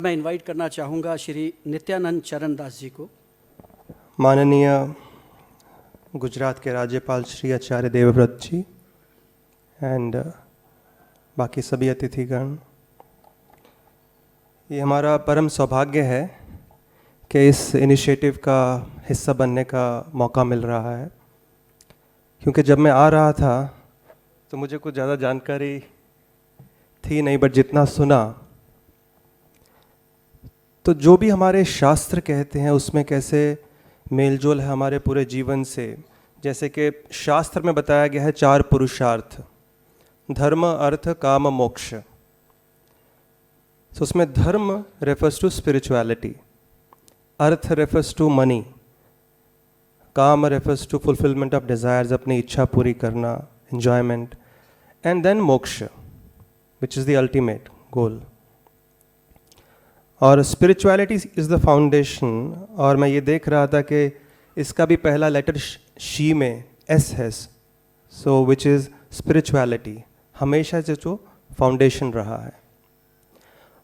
मैं इनवाइट करना चाहूँगा श्री नित्यानंद चरण दास जी को। माननीय गुजरात के राज्यपाल श्री आचार्य देवव्रत जी एंड बाकी सभी अतिथिगण, ये हमारा परम सौभाग्य है कि इस इनिशिएटिव का हिस्सा बनने का मौका मिल रहा है, क्योंकि जब मैं आ रहा था तो मुझे कुछ ज़्यादा जानकारी थी नहीं, बट जितना सुना तो जो भी हमारे शास्त्र कहते हैं उसमें कैसे मेलजोल है हमारे पूरे जीवन से। जैसे कि शास्त्र में बताया गया है 4 पुरुषार्थ, धर्म अर्थ काम मोक्ष। तो उसमें धर्म रेफर्स टू स्पिरिचुअलिटी, अर्थ रेफर्स टू मनी, काम refers to fulfilment of desires, अपनी इच्छा पूरी करना, एन्जॉयमेंट, एंड देन मोक्ष which is the ultimate goal. और स्पिरिचुअलिटी इज़ द फाउंडेशन। और मैं ये देख रहा था कि इसका भी पहला लेटर शी में एस है, सो विच इज़ स्पिरिचुअलिटी, हमेशा से जो फाउंडेशन रहा है।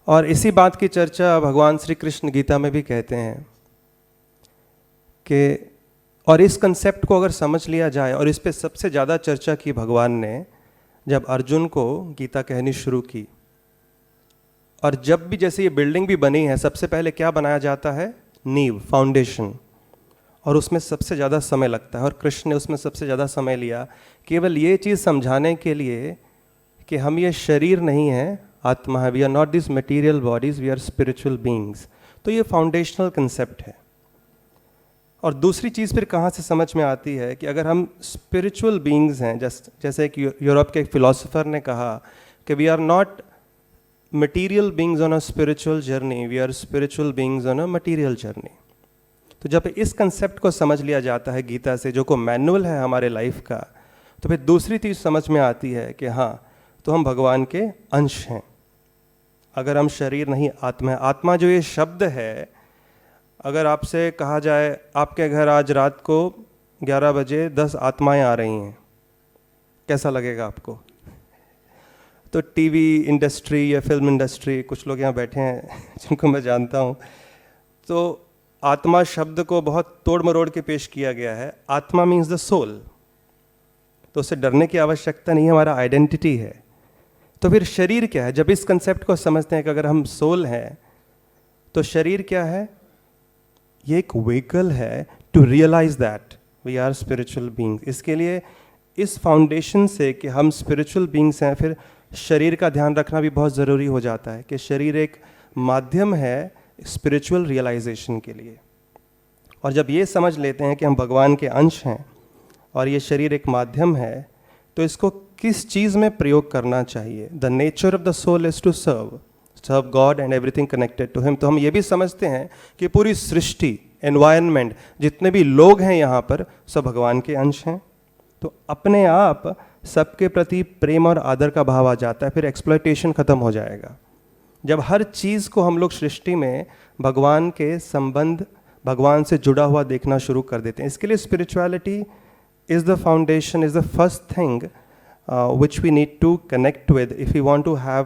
और इसी बात की चर्चा भगवान श्री कृष्ण गीता में भी कहते हैं कि, और इस कंसेप्ट को अगर समझ लिया जाए, और इस पे सबसे ज़्यादा चर्चा की भगवान ने जब अर्जुन को गीता कहनी शुरू की। और जब भी जैसे ये बिल्डिंग भी बनी है, सबसे पहले क्या बनाया जाता है? नींव, फाउंडेशन। और उसमें सबसे ज़्यादा समय लगता है, और कृष्ण ने उसमें सबसे ज़्यादा समय लिया केवल ये चीज़ समझाने के लिए कि हम ये शरीर नहीं है, आत्मा है। We are not this material bodies, we are spiritual beings. तो ये फाउंडेशनल कंसेप्ट है। और दूसरी चीज़ फिर कहाँ से समझ में आती है कि अगर हम स्पिरिचुअल बीइंग्स हैं, जैसे कि यूरोप के एक फिलोसोफर ने कहा कि we are not material beings on a spiritual journey, we are spiritual beings on a material journey। तो जब इस कंसेप्ट को समझ लिया जाता है गीता से, जो को मैनुअल है हमारे लाइफ का, तो फिर दूसरी चीज़ समझ में आती है कि हाँ, तो हम भगवान के अंश हैं। अगर हम शरीर नहीं, आत्मा है। आत्मा जो ये शब्द है, अगर आपसे कहा जाए आपके घर आज रात को 11 बजे 10 आत्माएं आ रही हैं, कैसा लगेगा आपको? तो टीवी इंडस्ट्री या फिल्म इंडस्ट्री, कुछ लोग यहाँ बैठे हैं जिनको मैं जानता हूँ, तो आत्मा शब्द को बहुत तोड़ मरोड़ के पेश किया गया है। आत्मा मीन्स द सोल, तो उससे डरने की आवश्यकता नहीं है, हमारा आइडेंटिटी है। तो फिर शरीर क्या है? जब इस कंसेप्ट को समझते हैं कि अगर हम सोल हैं तो शरीर क्या है? ये एक व्हीकल है to realise that we are spiritual beings. इसके लिए इस फाउंडेशन से कि हम स्पिरिचुअल बीइंग्स हैं, फिर शरीर का ध्यान रखना भी बहुत ज़रूरी हो जाता है कि शरीर एक माध्यम है स्पिरिचुअल रियलाइजेशन के लिए। और जब ये समझ लेते हैं कि हम भगवान के अंश हैं और ये शरीर एक माध्यम है, तो इसको किस चीज़ में प्रयोग करना चाहिए? The nature of the soul is to serve God and everything connected to him. तो हम ये भी समझते हैं कि पूरी सृष्टि, एनवायरनमेंट, जितने भी लोग हैं यहाँ पर, सब भगवान के अंश हैं। तो अपने आप सबके प्रति प्रेम और आदर का भाव आ जाता है, फिर एक्सप्लॉयटेशन ख़त्म हो जाएगा। जब हर चीज़ को हम लोग सृष्टि में भगवान के संबंध, भगवान से जुड़ा हुआ देखना शुरू कर देते हैं। इसके लिए spirituality is the foundation, is the first thing which we need to connect with if we want to have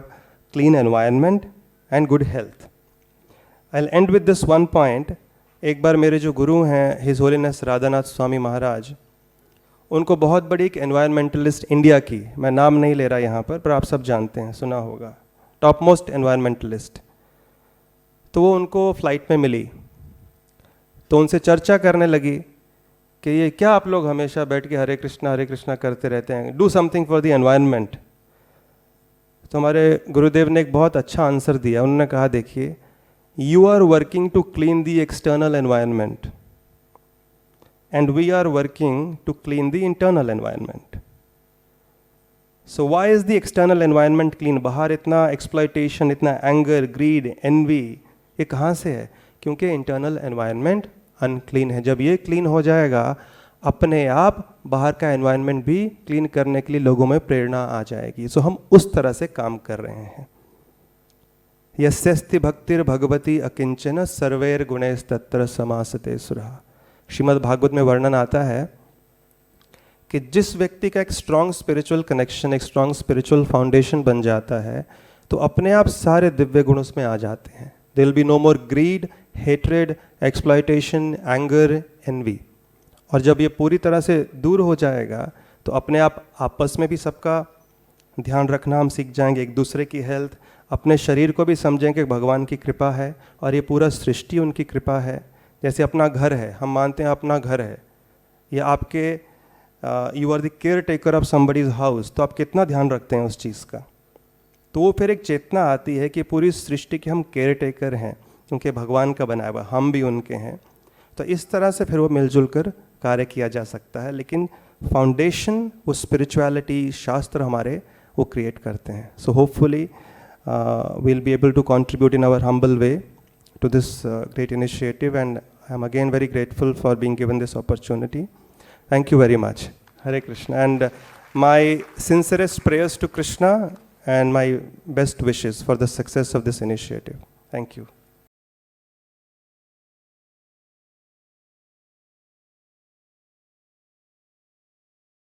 clean environment and good health. I will end with this one point. एक बार मेरे जो गुरु हैं his holiness Radhanath Swami Maharaj, उनको बहुत बड़ी एक एनवायरमेंटलिस्ट इंडिया की, मैं नाम नहीं ले रहा यहाँ पर आप सब जानते हैं, सुना होगा, टॉप मोस्ट एनवायरमेंटलिस्ट, तो वो उनको फ्लाइट में मिली। तो उनसे चर्चा करने लगी कि ये क्या आप लोग हमेशा बैठ के हरे कृष्णा करते रहते हैं, do something for the environment. तो हमारे गुरुदेव ने एक बहुत अच्छा आंसर दिया। उन्होंने कहा, देखिए, you are working to clean the external environment and we are working to clean the internal environment. So why is the external environment clean? बाहर इतना exploitation, इतना anger, greed, envy, ये कहाँ से है? क्योंकि internal environment unclean है। जब ये clean हो जाएगा, अपने आप बाहर का environment भी clean करने के लिए लोगों में प्रेरणा आ जाएगी। So हम उस तरह से काम कर रहे हैं। यस्यस्ति भक्तिर् भगवती अकिंचन सर्वैर गुणैस्तत्र समासते सुरः। श्रीमद् भागवत में वर्णन आता है कि जिस व्यक्ति का एक स्ट्रॉन्ग स्पिरिचुअल कनेक्शन, एक स्ट्रॉन्ग स्पिरिचुअल फाउंडेशन बन जाता है, तो अपने आप सारे दिव्य गुण उसमें आ जाते हैं। There will be no more greed, hatred, exploitation, anger, envy. और जब ये पूरी तरह से दूर हो जाएगा तो अपने आप आपस में भी सबका ध्यान रखना हम सीख जाएंगे, एक दूसरे की हेल्थ, अपने शरीर को भी समझेंगे कि भगवान की कृपा है और ये पूरा सृष्टि उनकी कृपा है। जैसे अपना घर है, हम मानते हैं अपना घर है, ये आपके you are the caretaker of somebody's house, तो आप कितना ध्यान रखते हैं उस चीज़ का। तो वो फिर एक चेतना आती है कि पूरी सृष्टि के हम केयर टेकर हैं क्योंकि भगवान का बनाया हुआ, हम भी उनके हैं। तो इस तरह से फिर वो मिलजुल कर कार्य किया जा सकता है, लेकिन फाउंडेशन वो स्पिरिचुअलिटी, शास्त्र हमारे वो क्रिएट करते हैं। So hopefully we'll be able to contribute in our humble way to this great initiative, and I am again very grateful for being given this opportunity. Thank you very much. Hare Krishna, and my sincerest prayers to Krishna and my best wishes for the success of this initiative. Thank you.